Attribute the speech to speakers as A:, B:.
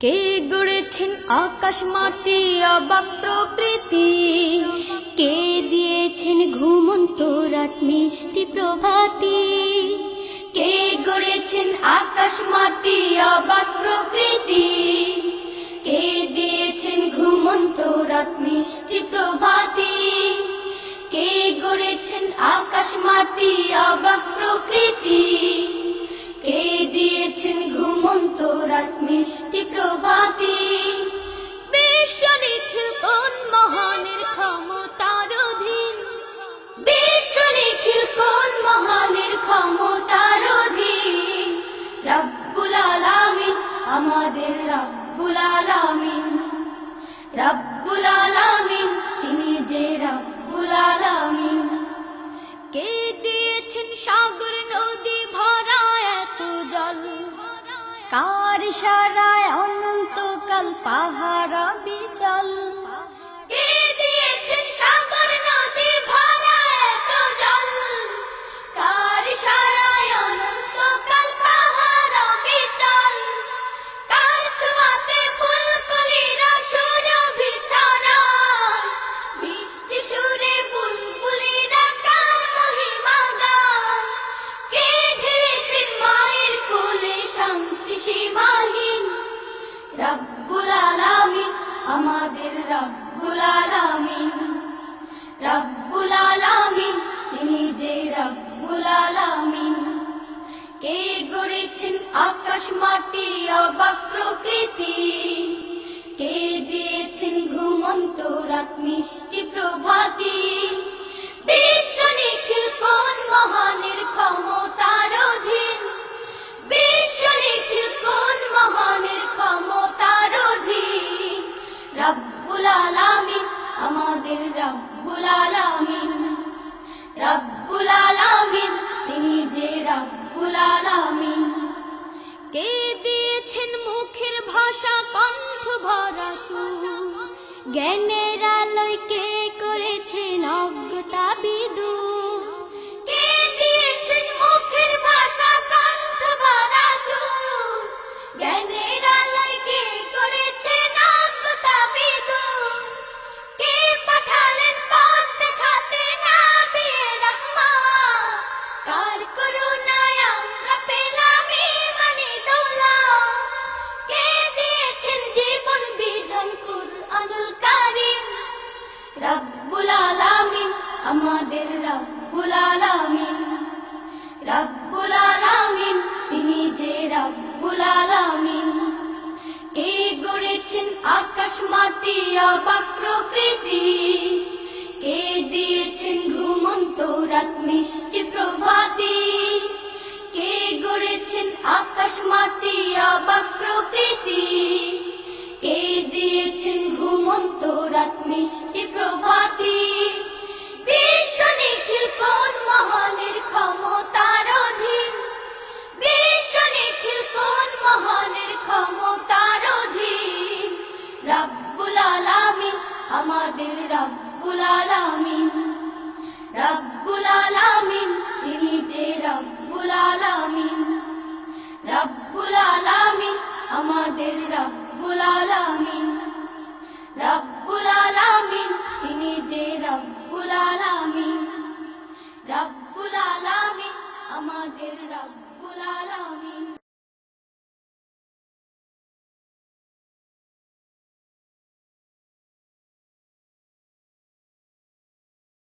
A: কে গড়েছেন আকাশ মাটি অবাক প্রকৃতি, কে দিয়েছেন ঘুমন্ত রাত মিষ্টি প্রভাতি। কে গড়েছেন আকাশ মাটি অবাক প্রকৃতি, কে দিয়েছেন ঘুমন্ত রাত মিষ্টি প্রভাতি। কে গড়েছেন আকাশ মাটি অবাক প্রকৃতি, কে দিয়েছেন ঘুমন্ত রাত মিষ্টি প্রভাতি। বিশ্ব নিখিল কোন মহানের ক্ষমতার অধীন, বিশ্ব নিখিল কোন মহানের ক্ষমতার অধীন। রব্বুল আলামিন আমাদের রব্বুল আলামিন, রব্বুল আলামিন তিনি যে রব্বুল আলামিন। কে দিয়েছেন সাগর নদী ভরা এত জল, কার ইশারায় অনন্তকাল পাহাড় বিচল। কে দিয়েছেন সাগর নদী ভরা এত জল, কার ইশারায় অনন্তকাল পাহাড় বিচল। কার ছোঁয়াতে ফুলকলিরা সুরভি ছড়ায়, মিষ্টি সুরে বুলবুলিরা কার মহিমা গায়। কে ঢেলেছেন মায়ের কোলে শান্তি সীমাহীন, রব্বুল আলামিন আমাদের রব্বুল আলামিন, রব্বুল আলামিন তিনি যে রব্বুল আলামিন। কে গড়েছেন আকাশ মাটি অবাক প্রকৃতি, কে দিয়েছেন ঘুমন্ত রাত মিষ্টি প্রভাতি। বিশ্ব নিখিল কোন মহানের ক্ষমতার অধীন, বিশ্ব নিখিল কোন মহানের ক্ষমতার অধীন। রব্বুল আলামিন আমাদের রব্বুল আলামিন, রব্বুল আলামিন তিনি যে রব্বুল আলামিন। কে দিয়েছেন মুখের ভাষা কণ্ঠ ভরা সুর, জ্ঞানের আলোয় কে করেছেন অজ্ঞতা বিদূর। কে দিয়েছেন মুখের ভাষা কণ্ঠ ভরা সুর, জ্ঞানের আলোয় কে করেছেন অজ্ঞতা বিদূর। কে পাঠালেন পথ দেখাতে নবিয়ে রাহমাত, কার করুণায় আমরা পেলাম ঈমানি দৌলত। কে দিয়েছেন জীবন বিধান কুরআনুল কারীম, রব্বুল আলামিন আমাদের রব্বুল আলামিন, রব্বুল আলামিন তিনি যে রব্বুল আলামিন। কে গড়েছেন আকাশ মাটি অবাক প্রকৃতি, কে দিয়েছেন ঘুমন্ত রাত মিষ্টি প্রভাতি। কে গড়েছেন আকাশ মাটি অবাক প্রকৃতি, কে দিয়েছেন ঘুমন্ত রাত মিষ্টি প্রভাতি। বিশ্ব নিখিল কোন মহানের ক্ষমতার অধীন, বিশ্ব নিখিল কোন মহানের ক্ষমতার অধীন। রব্বুল আলামিন আমাদের রব্বুল আলামিন, রব্বুল আলামিন তিনি যে রব্বুল আলামিন, রব্বুল আলামিন আমাদের রব্বুল আলামিন, রব্বুল আলামিন তিনি যে রব্বুল আলামিন, রব্বুল আলামিন আমাদের রব্বুল আলামিন।